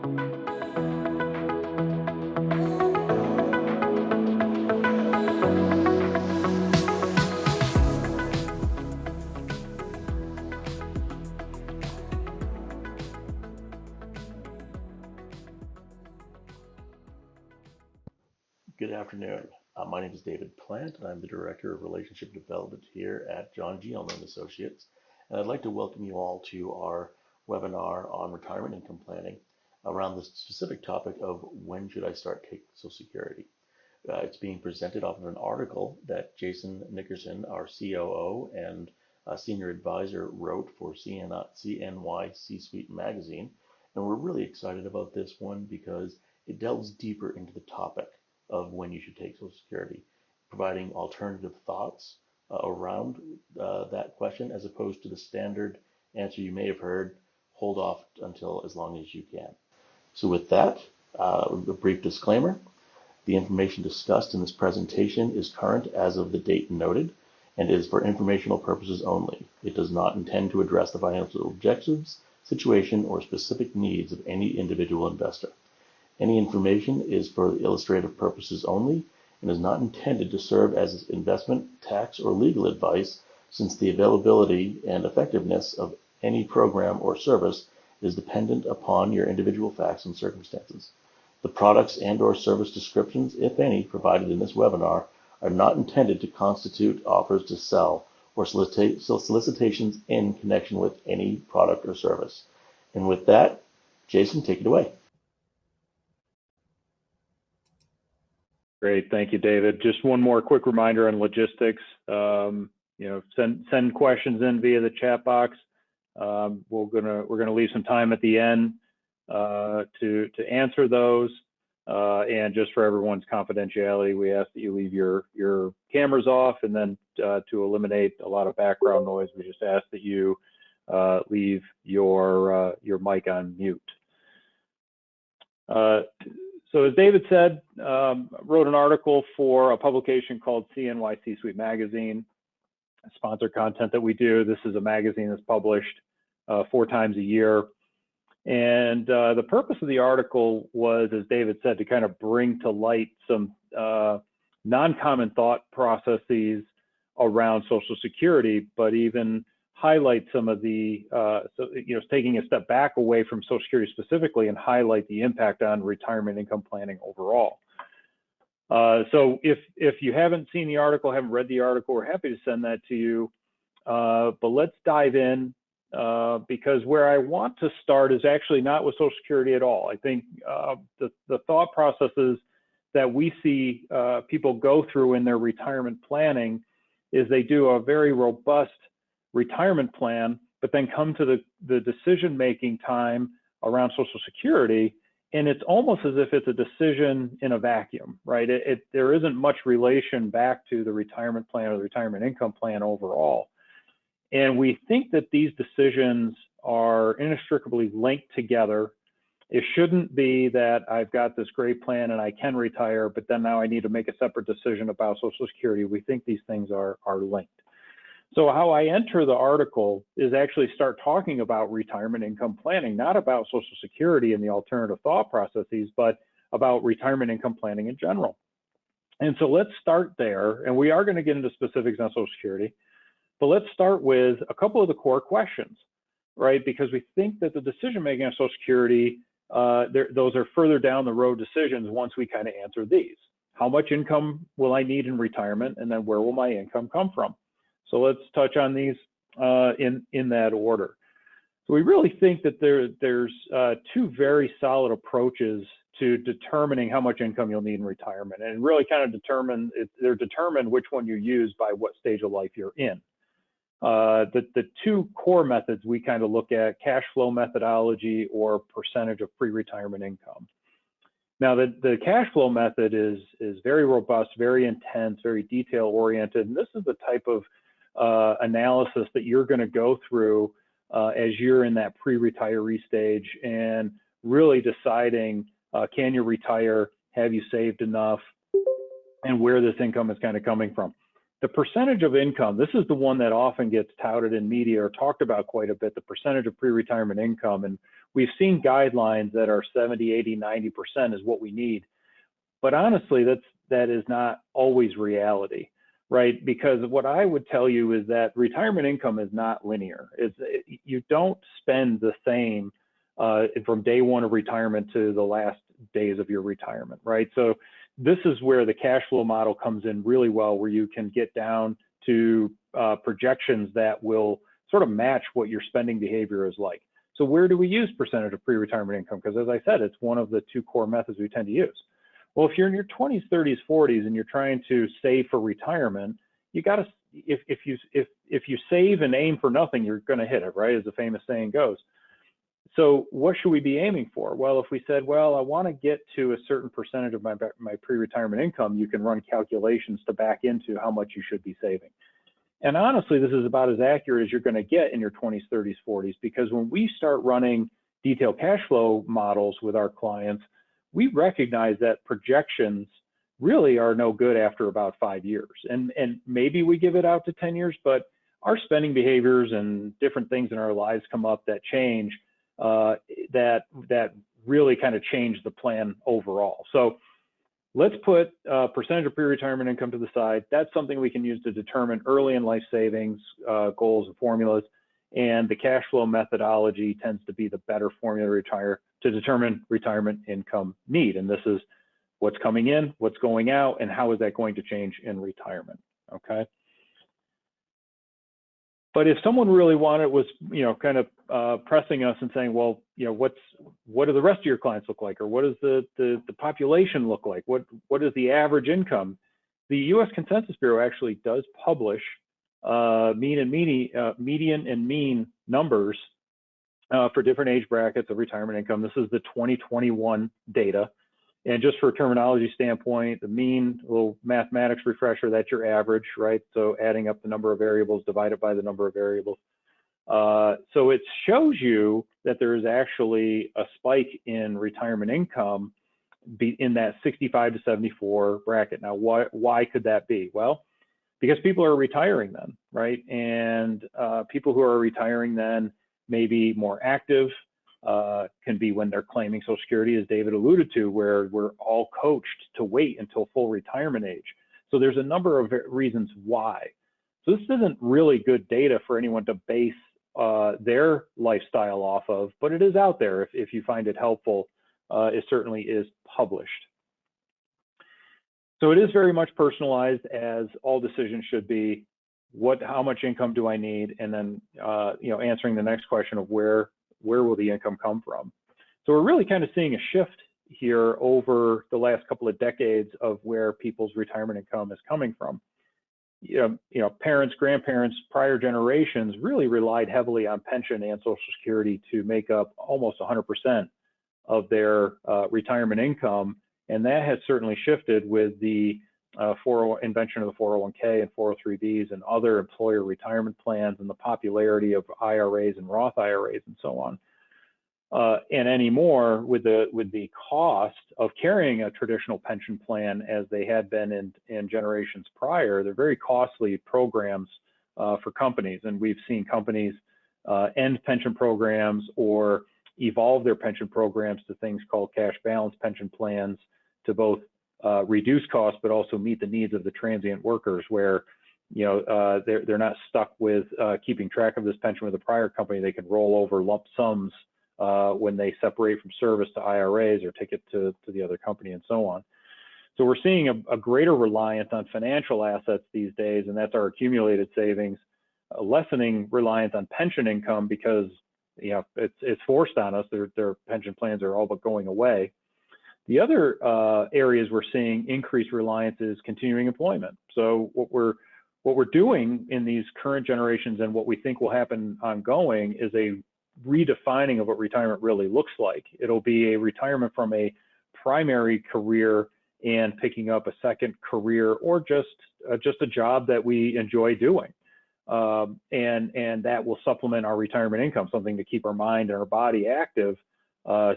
Good afternoon. My name is David Plant, and I'm the Director of Relationship Development here at John Gielman Associates. And I'd like to welcome you all to our webinar on retirement income planning around the specific topic of when should I start taking Social Security. It's being presented off of an article that Jason Nickerson, our COO and Senior Advisor, wrote for CNY C-Suite Magazine. And we're really excited about this one because it delves deeper into the topic of when you should take Social Security, providing alternative thoughts around that question as opposed to the standard answer you may have heard, hold off until as long as you can. So with that, a brief disclaimer. The information discussed in this presentation is current as of the date noted and is for informational purposes only. It does not intend to address the financial objectives, situation, or specific needs of any individual investor. Any information is for illustrative purposes only and is not intended to serve as investment, tax, or legal advice, since the availability and effectiveness of any program or service is dependent upon your individual facts and circumstances. The products and/or service descriptions, if any, provided in this webinar are not intended to constitute offers to sell or solicitations in connection with any product or service. And with that, Jason, take it away. Great, thank you, David. Just one more quick reminder on logistics. Send questions in via the chat box. We're gonna leave some time at the end to answer those. And just for everyone's confidentiality, we ask that you leave your cameras off, and then to eliminate a lot of background noise, we just ask that you leave your mic on mute. So as David said, wrote an article for a publication called CNY C-Suite Magazine, sponsored content that we do. This is a magazine that's published 4 times a year. And the purpose of the article was, as David said, to kind of bring to light some non-common thought processes around Social Security, but even highlight some of the, taking a step back away from Social Security specifically and highlight the impact on retirement income planning overall. So if you haven't seen the article, haven't read the article, we're happy to send that to you. But let's dive in because where I want to start is actually not with Social Security at all. I think the thought processes that we see people go through in their retirement planning is they do a very robust retirement plan, but then come to the decision-making time around Social Security, and it's almost as if it's a decision in a vacuum, right? There isn't much relation back to the retirement plan or the retirement income plan overall. And we think that these decisions are inextricably linked together. It shouldn't be that I've got this great plan and I can retire, but then now I need to make a separate decision about Social Security. We think these things are linked. So how I enter the article is actually start talking about retirement income planning, not about Social Security and the alternative thought processes, but about retirement income planning in general. And so let's start there. And we are going to get into specifics on Social Security, but let's start with a couple of the core questions, right? Because we think that the decision-making on Social Security, those are further down the road decisions once we kind of answer these. How much income will I need in retirement? And then where will my income come from? So let's touch on these in that order. So we really think that there's 2 very solid approaches to determining how much income you'll need in retirement, and really kind of they're determined which one you use by what stage of life you're in. The 2 core methods we kind of look at, cash flow methodology or percentage of pre-retirement income. Now, the cash flow method is very robust, very intense, very detail oriented, and this is the type of analysis that you're going to go through as you're in that pre-retiree stage and really deciding, can you retire, have you saved enough, and where this income is kind of coming from. The percentage of income, this is the one that often gets touted in media or talked about quite a bit, the percentage of pre-retirement income. And we've seen guidelines that are 70, 80, 90% is what we need. But honestly, that is not always reality, right? Because what I would tell you is that retirement income is not linear. You don't spend the same from day one of retirement to the last days of your retirement, right? So this is where the cash flow model comes in really well, where you can get down to projections that will sort of match what your spending behavior is like. So where do we use percentage of pre-retirement income? Because as I said, it's one of the two core methods we tend to use. Well, if you're in your 20s, 30s, 40s, and you're trying to save for retirement, you got to, if you save and aim for nothing, you're going to hit it, right? As the famous saying goes. So what should we be aiming for? Well, if we said, well, I want to get to a certain percentage of my pre-retirement income, you can run calculations to back into how much you should be saving. And honestly, this is about as accurate as you're going to get in your 20s, 30s, 40s, because when we start running detailed cash flow models with our clients, we recognize that projections really are no good after about 5 years. And maybe we give it out to 10 years, but our spending behaviors and different things in our lives come up that change, that really kind of change the plan overall. So let's put percentage of pre-retirement income to the side. That's something we can use to determine early in life savings goals and formulas. And the cash flow methodology tends to be the better formula to determine retirement income need. And this is what's coming in, what's going out, and how is that going to change in retirement, okay? But if someone really was, kind of pressing us and saying, well, what do the rest of your clients look like? Or what does the population look like? What is the average income? The U.S. Census Bureau actually does publish median and mean numbers for different age brackets of retirement income. This is the 2021 data. And just for a terminology standpoint, the mean, little mathematics refresher, that's your average, right? So adding up the number of variables divided by the number of variables. So it shows you that there is actually a spike in retirement income in that 65 to 74 bracket. Now, why could that be? Well, because people are retiring then, right? And people who are retiring then may be more active, can be when they're claiming Social Security, as David alluded to, where we're all coached to wait until full retirement age. So there's a number of reasons why. So this isn't really good data for anyone to base their lifestyle off of, but it is out there if you find it helpful. It certainly is published. So it is very much personalized, as all decisions should be. How much income do I need? And then answering the next question of where will the income come from? So we're really kind of seeing a shift here over the last couple of decades of where people's retirement income is coming from. Parents, grandparents, prior generations really relied heavily on pension and Social Security to make up almost 100% of their retirement income. And that has certainly shifted with the invention of the 401k and 403bs and other employer retirement plans, and the popularity of IRAs and Roth IRAs and so on. And anymore, with the cost of carrying a traditional pension plan as they had been in generations prior, they're very costly programs for companies. And we've seen companies end pension programs or evolve their pension programs to things called cash balance pension plans to both reduce costs, but also meet the needs of the transient workers, where they're not stuck with keeping track of this pension with a prior company. They can roll over lump sums when they separate from service to IRAs or take it to the other company and so on. So we're seeing a greater reliance on financial assets these days, and that's our accumulated savings, lessening reliance on pension income because it's forced on us. Their pension plans are all but going away. The other areas we're seeing increased reliance is continuing employment. So what we're doing in these current generations, and what we think will happen ongoing, is a redefining of what retirement really looks like. It'll be a retirement from a primary career and picking up a second career, or just a job that we enjoy doing, and that will supplement our retirement income, something to keep our mind and our body active.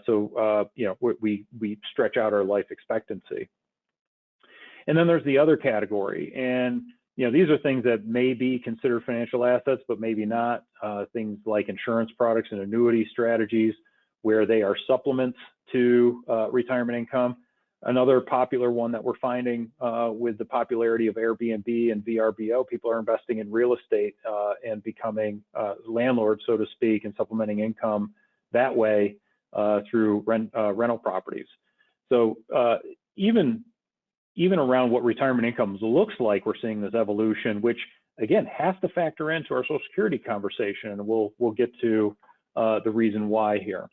So we stretch out our life expectancy. And then there's the other category, and these are things that may be considered financial assets, but maybe not. Things like insurance products and annuity strategies, where they are supplements to retirement income. Another popular one that we're finding with the popularity of Airbnb and VRBO, people are investing in real estate and becoming landlords, so to speak, and supplementing income that way through rental properties. So even around what retirement income looks like, we're seeing this evolution, which again has to factor into our Social Security conversation, and we'll get to the reason why here.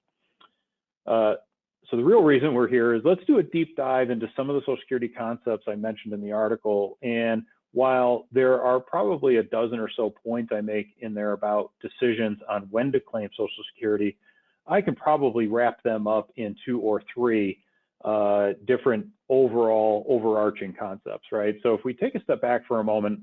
So the real reason we're here is let's do a deep dive into some of the Social Security concepts I mentioned in the article. And while there are probably a dozen or so points I make in there about decisions on when to claim Social Security, I can probably wrap them up in 2 or 3 different overall overarching concepts, right? So if we take a step back for a moment,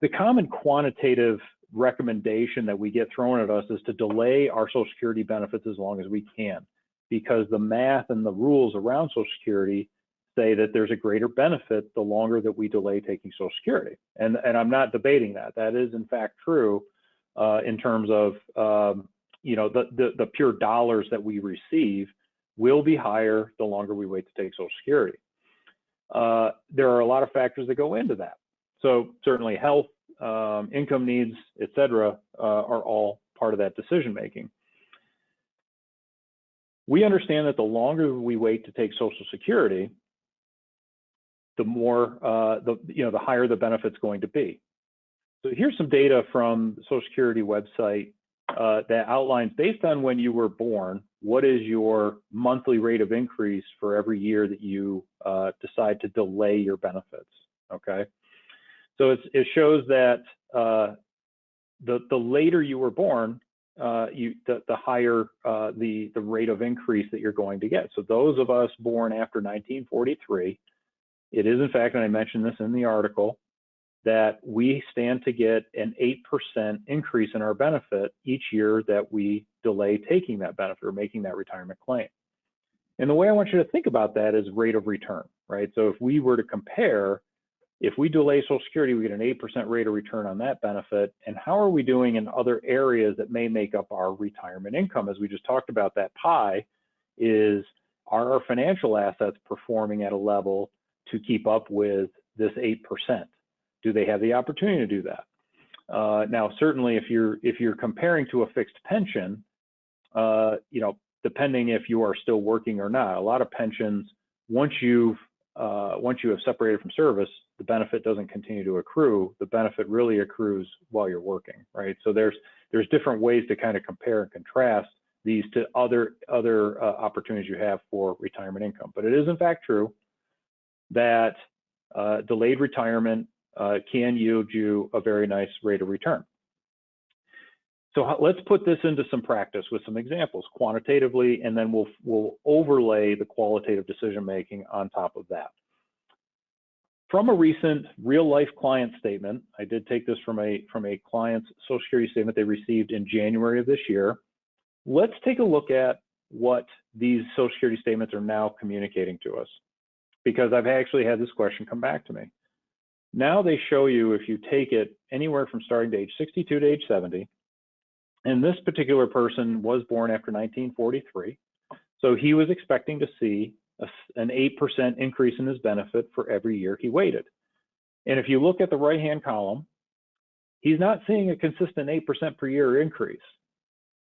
the common quantitative recommendation that we get thrown at us is to delay our Social Security benefits as long as we can, because the math and the rules around Social Security say that there's a greater benefit the longer that we delay taking Social Security. And I'm not debating that. That is in fact true in terms of the pure dollars that we receive will be higher the longer we wait to take Social Security. There are a lot of factors that go into that. So certainly health, income needs, et cetera, are all part of that decision making. We understand that the longer we wait to take Social Security, the more, the higher the benefit's going to be. So here's some data from the Social Security website that outlines, based on when you were born, what is your monthly rate of increase for every year that you decide to delay your benefits, okay? So it shows that the later you were born, the higher the rate of increase that you're going to get. So those of us born after 1943, it is in fact, and I mentioned this in the article, that we stand to get an 8% increase in our benefit each year that we delay taking that benefit or making that retirement claim. And the way I want you to think about that is rate of return, right? So if we were to compare, if we delay Social Security, we get an 8% rate of return on that benefit. And how are we doing in other areas that may make up our retirement income? As we just talked about, that pie is, are our financial assets performing at a level to keep up with this 8%? Do they have the opportunity to do that? Now, certainly, if you're comparing to a fixed pension, depending if you are still working or not, a lot of pensions, once you have separated from service, the benefit doesn't continue to accrue. The benefit really accrues while you're working, right? So there's different ways to kind of compare and contrast these to other opportunities you have for retirement income. But it is in fact true that delayed retirement can yield you a very nice rate of return. So let's put this into some practice with some examples quantitatively, and then we'll overlay the qualitative decision making on top of that. From a recent real life client statement, I did take this from a client's Social Security statement they received in January of this year. Let's take a look at what these Social Security statements are now communicating to us, because I've actually had this question come back to me. Now they show you, if you take it anywhere from starting to age 62 to age 70, and this particular person was born after 1943, so he was expecting to see an 8% increase in his benefit for every year he waited. And if you look at the right-hand column, he's not seeing a consistent 8% per year increase.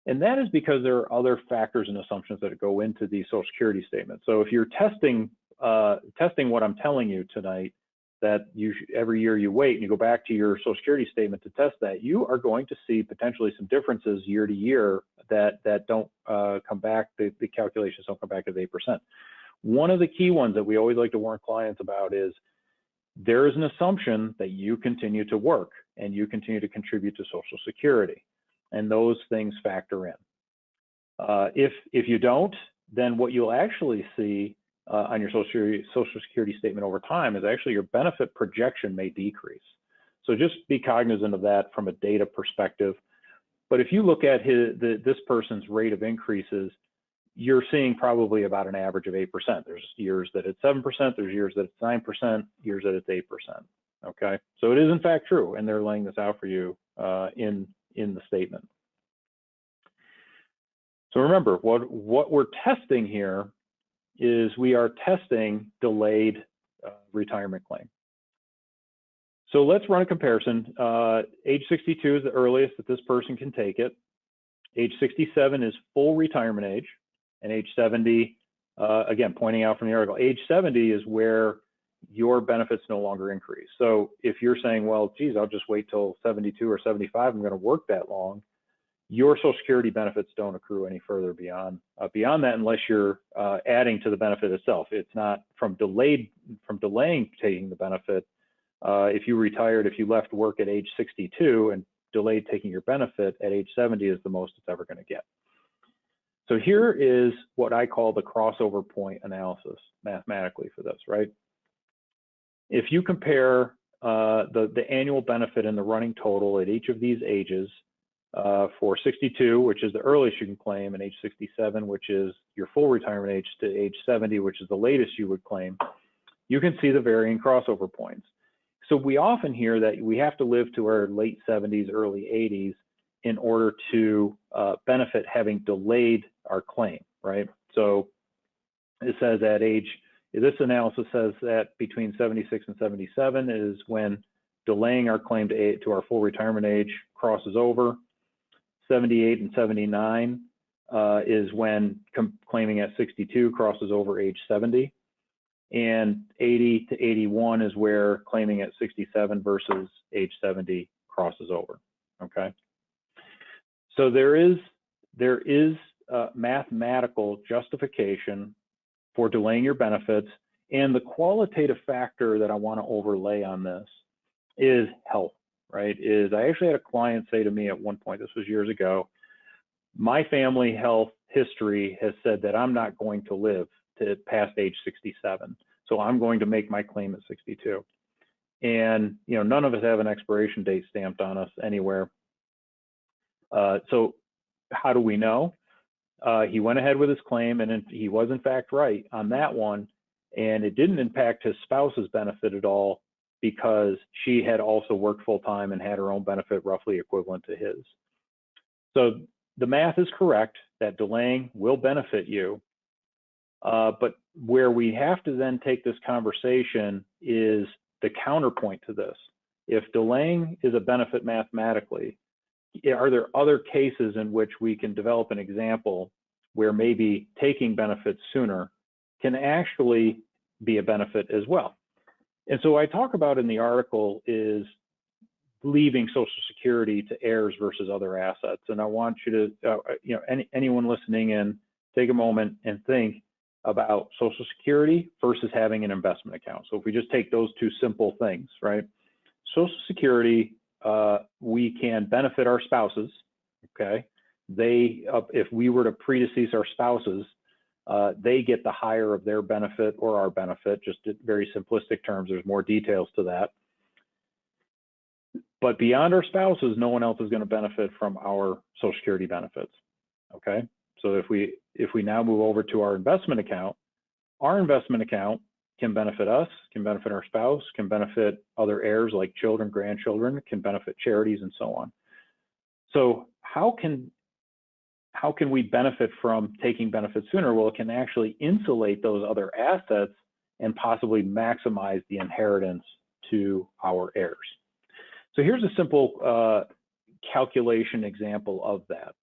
And that is because there are other factors and assumptions that go into these Social Security statements. So if you're testing what I'm telling you tonight, that every year you wait and you go back to your Social Security statement to test that, you are going to see potentially some differences year to year that don't come back, the calculations don't come back to 8%. One of the key ones that we always like to warn clients about is there is an assumption that you continue to work and you continue to contribute to Social Security, and those things factor in. If you don't, then what you'll actually see on your Social Security statement over time is actually your benefit projection may decrease. So just be cognizant of that from a data perspective. But if you look at this person's rate of increases, you're seeing probably about an average of 8%. There's years that it's 7%, there's years that it's 9%, years that it's 8%. Okay, so it is in fact true, and they're laying this out for you in the statement. So remember, what we're testing here is we are testing delayed retirement claim. So let's run a comparison. Age 62 is the earliest that this person can take it. Age 67 is full retirement age, and age 70, again, pointing out from the article, age 70 is where your benefits no longer increase. So if you're saying, well, geez, I'll just wait till 72 or 75, I'm going to work that long, your Social Security benefits don't accrue any further beyond that, unless you're adding to the benefit itself. It's not from delaying taking the benefit. If you retired, if you left work at age 62 and delayed taking your benefit at age 70 is the most it's ever going to get. So here is what I call the crossover point analysis mathematically for this, right? If you compare the annual benefit and the running total at each of these ages, for 62, which is the earliest you can claim, and age 67, which is your full retirement age, to age 70, which is the latest you would claim, you can see the varying crossover points. So we often hear that we have to live to our late 70s, early 80s in order to benefit having delayed our claim, right? So it says at age, this analysis says that between 76 and 77 is when delaying our claim to our full retirement age crosses over. 78 and 79 is when claiming at 62 crosses over age 70. And 80 to 81 is where claiming at 67 versus age 70 crosses over, okay? So there is mathematical justification for delaying your benefits, and the qualitative factor that I want to overlay on this is health, right? I actually had a client say to me at one point, this was years ago, my family health history has said that I'm not going to live to past age 67. So I'm going to make my claim at 62. And, you know, none of us have an expiration date stamped on us anywhere. So how do we know? He went ahead with his claim, and he was in fact right on that one. And it didn't impact his spouse's benefit at all, because she had also worked full time and had her own benefit roughly equivalent to his. So the math is correct that delaying will benefit you. But where we have to then take this conversation is the counterpoint to this. If delaying is a benefit mathematically, are there other cases in which we can develop an example where maybe taking benefits sooner can actually be a benefit as well? And so what I talk about in the article is leaving Social Security to heirs versus other assets. And I want you to, anyone listening in, take a moment and think about Social Security versus having an investment account. So if we just take those two simple things, right? Social Security, we can benefit our spouses, okay? If we were to predecease our spouses, they get the higher of their benefit or our benefit, just in very simplistic terms. There's more details to that. But beyond our spouses, no one else is going to benefit from our Social Security benefits, okay? So if we now move over to our investment account can benefit us, can benefit our spouse, can benefit other heirs like children, grandchildren, can benefit charities, and so on. So how can we benefit from taking benefits sooner? Well, it can actually insulate those other assets and possibly maximize the inheritance to our heirs. So here's a simple calculation example of that.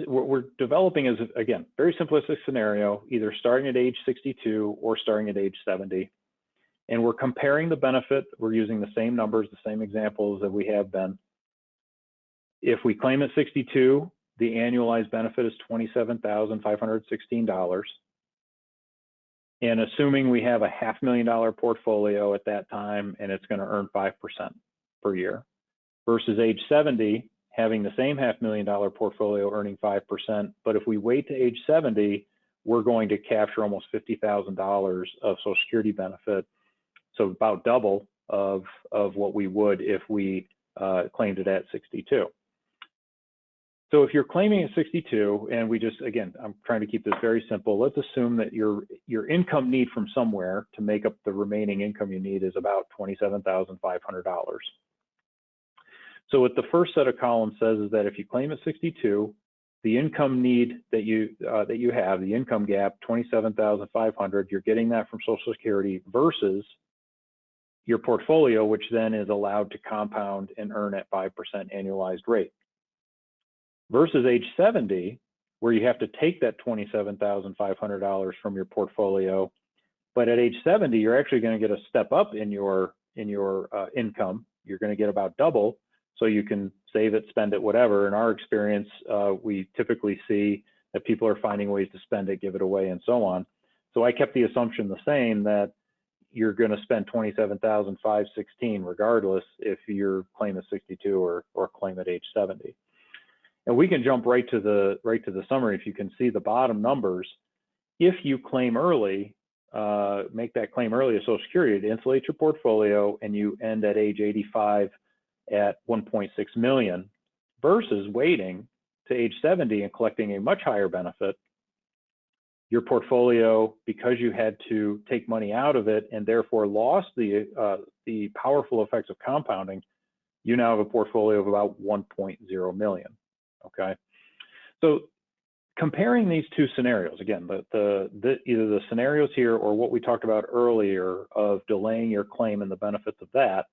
What we're developing is, again, very simplistic scenario, either starting at age 62 or starting at age 70. And we're comparing the benefit. We're using the same numbers, the same examples that we have been. If we claim at 62, the annualized benefit is $27,516. And assuming we have a $500,000 portfolio at that time, and it's going to earn 5% per year, versus age 70, having the same $500,000 portfolio earning 5%, but if we wait to age 70, we're going to capture almost $50,000 of Social Security benefit, so about double of what we would if we claimed it at 62. So if you're claiming at 62, and we just, again, I'm trying to keep this very simple, let's assume that your income need from somewhere to make up the remaining income you need is about $27,500. So what the first set of columns says is that if you claim at 62, the income need that you have, the income gap, 27,500, you're getting that from Social Security versus your portfolio, which then is allowed to compound and earn at 5% annualized rate. Versus age 70, where you have to take that $27,500 from your portfolio, but at age 70, you're actually going to get a step up in your income. You're going to get about double, so you can save it, spend it, whatever. In our experience, we typically see that people are finding ways to spend it, give it away, and so on. So I kept the assumption the same, that you're going to spend $27,516 regardless if your claim is 62 or claim at age 70. And we can jump right to the summary. If you can see the bottom numbers, if you claim early, make that claim early of Social Security, it insulates your portfolio, and you end at age 85 at 1.6 million, versus waiting to age 70 and collecting a much higher benefit. Your portfolio, because you had to take money out of it and therefore lost the powerful effects of compounding, you now have a portfolio of about 1.0 million. Okay, so comparing these two scenarios, again, either the scenarios here or what we talked about earlier of delaying your claim and the benefits of that,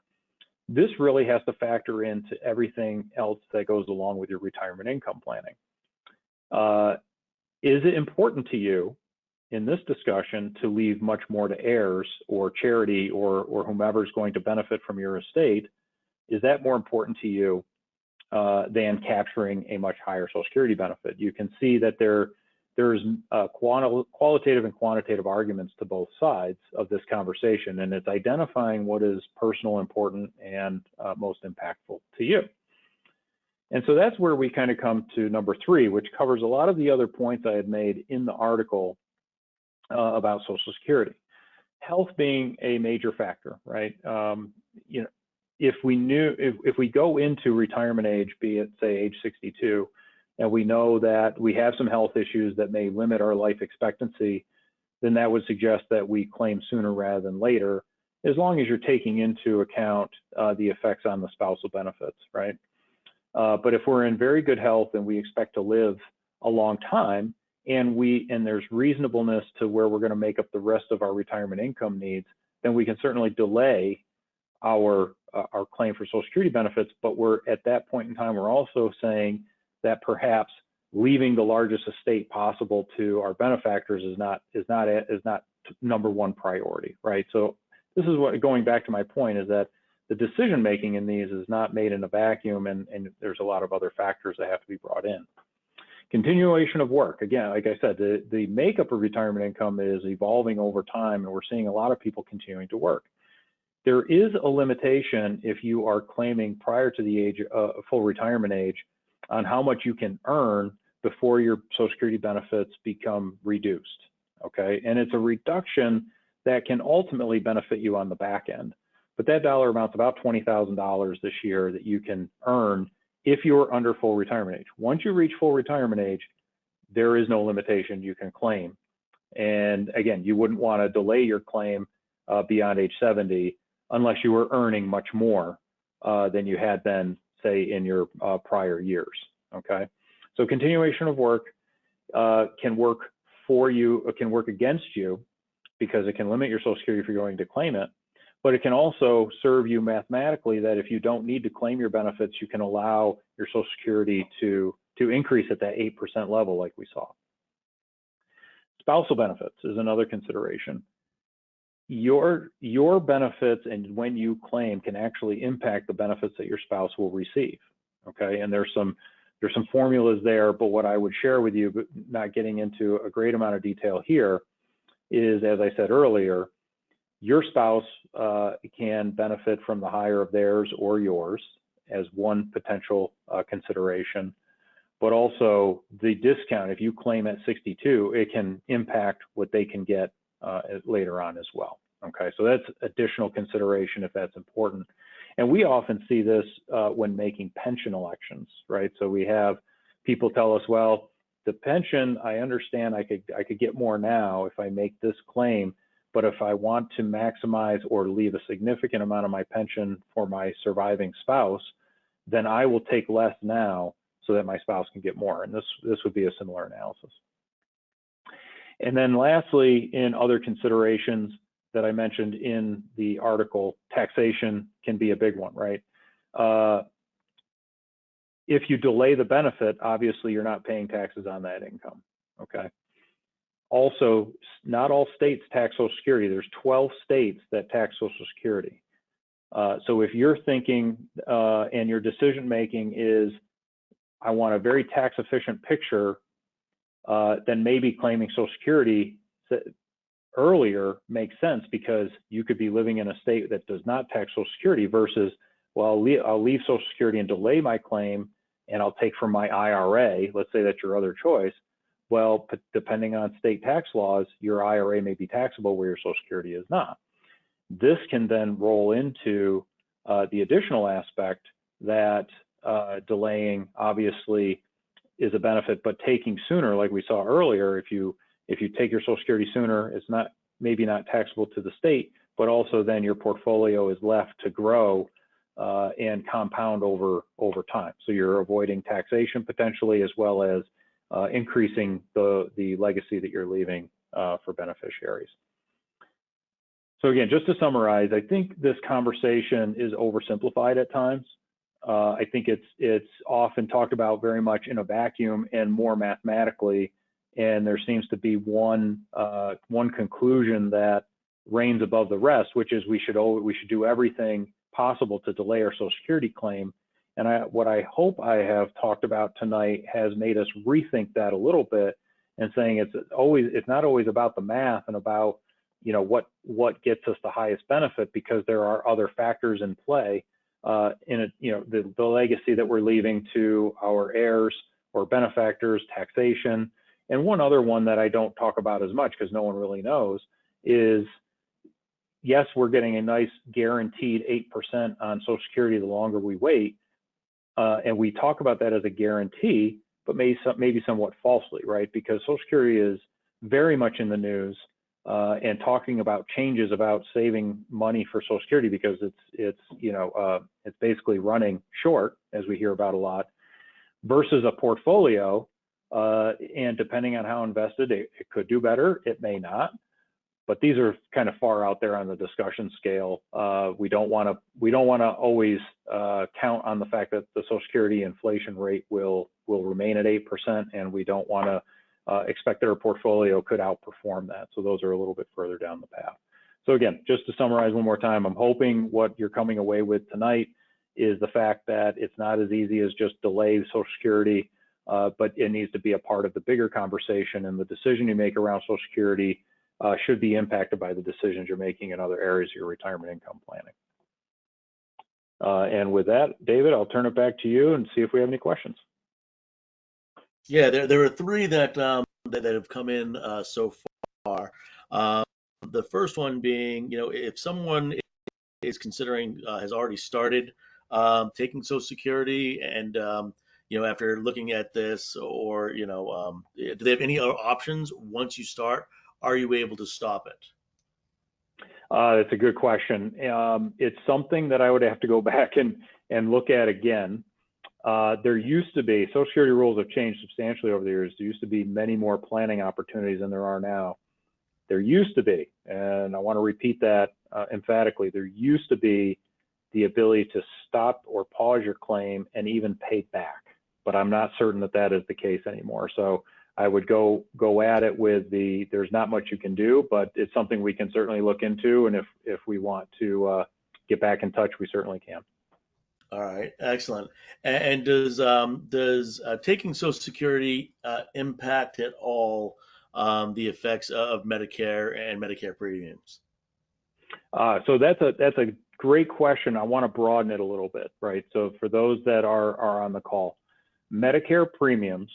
this really has to factor into everything else that goes along with your retirement income planning. Is it important to you in this discussion to leave much more to heirs or charity or whomever is going to benefit from your estate? Is that more important to you than capturing a much higher Social Security benefit? You can see that there's qualitative and quantitative arguments to both sides of this conversation, and it's identifying what is personal, important, and most impactful to you. And so that's where we kind of come to number 3, which covers a lot of the other points I had made in the article about Social Security. Health being a major factor, right? You know, if we go into retirement age, be it say age 62, and we know that we have some health issues that may limit our life expectancy, then that would suggest that we claim sooner rather than later, as long as you're taking into account the effects on the spousal benefits, right? But if we're in very good health and we expect to live a long time, and there's reasonableness to where we're going to make up the rest of our retirement income needs, then we can certainly delay our claim for Social Security benefits. But we're at that point in time, we're also saying that perhaps leaving the largest estate possible to our benefactors is not number 1 priority, right? So this is what, going back to my point, is that the decision making in these is not made in a vacuum, and there's a lot of other factors that have to be brought in. Continuation of work. Again, like I said, the makeup of retirement income is evolving over time, and we're seeing a lot of people continuing to work. There is a limitation if you are claiming prior to the age full retirement age on how much you can earn before your Social Security benefits become reduced, okay? And it's a reduction that can ultimately benefit you on the back end. But that dollar amount's about $20,000 this year that you can earn if you're under full retirement age. Once you reach full retirement age, there is no limitation you can claim. And again, you wouldn't want to delay your claim beyond age 70 unless you were earning much more than you had been, say, in your prior years, okay? So continuation of work can work for you, or can work against you, because it can limit your Social Security if you're going to claim it. But it can also serve you mathematically that if you don't need to claim your benefits, you can allow your Social Security to increase at that 8% level like we saw. Spousal benefits is another consideration. Your benefits and when you claim can actually impact the benefits that your spouse will receive, okay? And there's some formulas there, but what I would share with you, but not getting into a great amount of detail here, is, as I said earlier, your spouse can benefit from the higher of theirs or yours as one potential consideration, but also the discount. If you claim at 62, it can impact what they can get later on as well. Okay, so that's additional consideration if that's important. And we often see this when making pension elections, right? So we have people tell us, well, the pension, I understand I could get more now if I make this claim, but if I want to maximize or leave a significant amount of my pension for my surviving spouse, then I will take less now so that my spouse can get more. And this would be a similar analysis. And then lastly, in other considerations that I mentioned in the article, taxation can be a big one, right? If you delay the benefit, obviously you're not paying taxes on that income, okay? Also, not all states tax Social Security. There's 12 states that tax Social Security. So if you're thinking and your decision making is, I want a very tax efficient picture, then maybe claiming Social Security earlier makes sense, because you could be living in a state that does not tax Social Security versus, well, I'll leave Social Security and delay my claim, and I'll take from my IRA. Let's say that's your other choice. Well, depending on state tax laws, your IRA may be taxable where your Social Security is not. This can then roll into the additional aspect that delaying obviously is a benefit, but taking sooner, like we saw earlier, if you take your Social Security sooner, it's maybe not taxable to the state, but also then your portfolio is left to grow and compound over time. So you're avoiding taxation potentially, as well as increasing the legacy that you're leaving for beneficiaries. So again, just to summarize, I think this conversation is oversimplified at times. I think it's often talked about very much in a vacuum and more mathematically, and there seems to be one conclusion that reigns above the rest, which is we should do everything possible to delay our Social Security claim. And what I hope I have talked about tonight has made us rethink that a little bit, and saying it's not always about the math and about what gets us the highest benefit, because there are other factors in play in the legacy that we're leaving to our heirs or benefactors, taxation. And one other one that I don't talk about as much because no one really knows is, yes, we're getting a nice guaranteed 8% on Social Security the longer we wait. And we talk about that as a guarantee, but maybe somewhat falsely, right? Because Social Security is very much in the news and talking about changes about saving money for Social Security, because it's basically running short, as we hear about a lot, versus a portfolio. And depending on how invested, it could do better, it may not. But these are kind of far out there on the discussion scale. We don't want to always count on the fact that the Social Security inflation rate will remain at 8%, and we don't want to expect that our portfolio could outperform that. So those are a little bit further down the path. So again, just to summarize one more time, I'm hoping what you're coming away with tonight is the fact that it's not as easy as just delay Social Security, but it needs to be a part of the bigger conversation, and the decision you make around Social Security should be impacted by the decisions you're making in other areas of your retirement income planning. And with that, David, I'll turn it back to you and see if we have any questions. Yeah, there are three that have come in so far. The first one being, if someone is considering has already started taking Social Security, and after looking at this, or do they have any other options once you start? Are you able to stop it? That's a good question. It's something that I would have to go back and look at again. There used to be, Social Security rules have changed substantially over the years. There used to be many more planning opportunities than there are now. There used to be, and I want to repeat that emphatically, there used to be the ability to stop or pause your claim and even pay back. But I'm not certain that that is the case anymore. So I would go at it with there's not much you can do, but it's something we can certainly look into. And if we want to get back in touch, we certainly can. All right, excellent. And does taking Social Security impact at all the effects of Medicare and Medicare premiums? So that's a great question. I want to broaden it a little bit, right? So for those that are on the call, Medicare premiums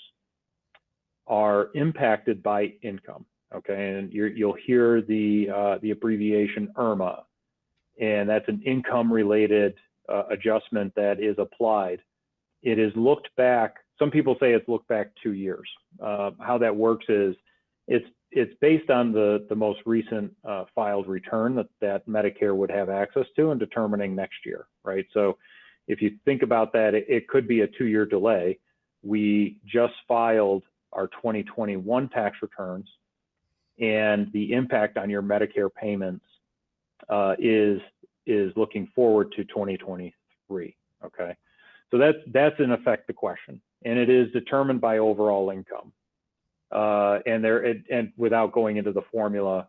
are impacted by income, okay? And you'll hear the abbreviation IRMA, and that's an income-related adjustment that is applied. It is looked back. Some people say it's looked back 2 years. How that works is it's based on the most recent filed return that Medicare would have access to, and determining next year, right? So if you think about that, it could be a 2-year delay. We just filed our 2021 tax returns, and the impact on your Medicare payments is looking forward to 2023. Okay, so that's in effect the question, and it is determined by overall income. And without going into the formula,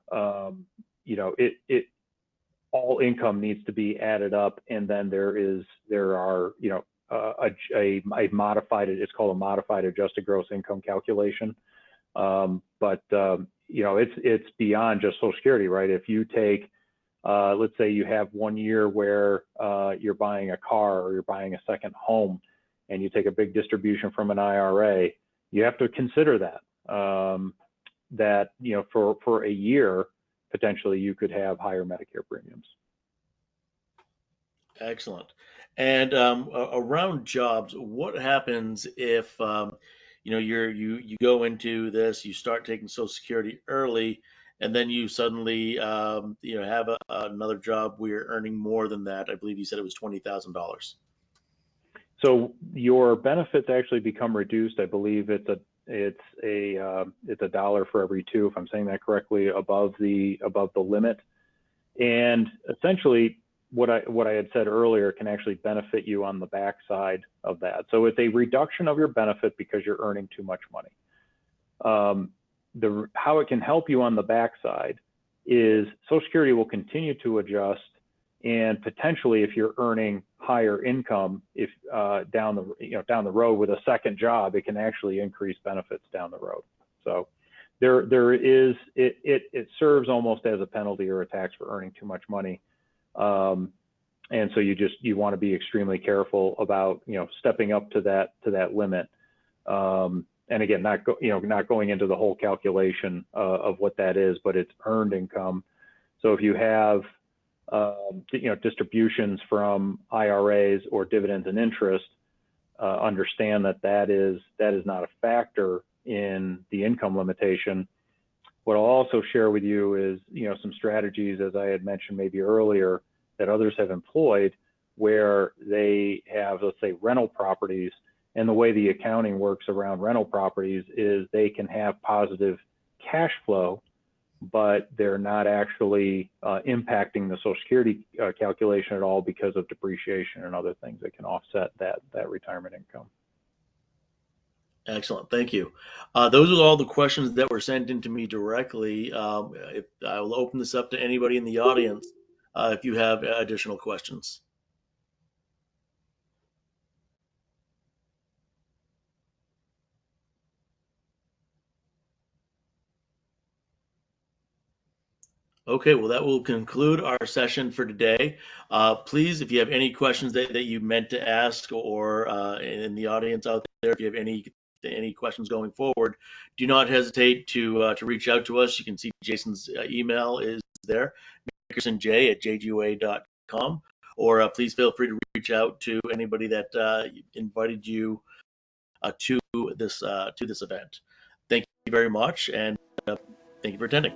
all income needs to be added up, and then there are a modified, it's called a modified adjusted gross income calculation. But it's beyond just Social Security, right? If you take, let's say you have 1 year where you're buying a car or you're buying a second home, and you take a big distribution from an IRA, you have to consider that. That for a year, potentially you could have higher Medicare premiums. Excellent. And around jobs, what happens if you go into this, you start taking Social Security early, and then you suddenly have another job where you're earning more than that? I believe you said it was $20,000. So your benefits actually become reduced. I believe it's a dollar for every two, if I'm saying that correctly, above the limit. And essentially, what I had said earlier can actually benefit you on the backside of that. So it's a reduction of your benefit because you're earning too much money. How it can help you on the backside is Social Security will continue to adjust, and potentially if you're earning higher income, if down the road with a second job, it can actually increase benefits down the road. So it serves almost as a penalty or a tax for earning too much money. And so you want to be extremely careful about stepping up to that limit. And again, not going into the whole calculation of what that is, but it's earned income. So if you have distributions from IRAs or dividends and interest, understand that is not a factor in the income limitation. What I'll also share with you is some strategies, as I had mentioned maybe earlier, that others have employed, where they have, let's say, rental properties. And the way the accounting works around rental properties is they can have positive cash flow, but they're not actually impacting the Social Security calculation at all because of depreciation and other things that can offset that retirement income. Excellent. Thank you. Those are all the questions that were sent in to me directly. I will open this up to anybody in the audience if you have additional questions. Okay, well, that will conclude our session for today. Please, if you have any questions that you meant to ask, or in the audience out there, if you have any questions going forward, do not hesitate to reach out to us. You can see Jason's email is there, nickersonj@jgua.com, or please feel free to reach out to anybody that invited you to this event. Thank you very much, and thank you for attending.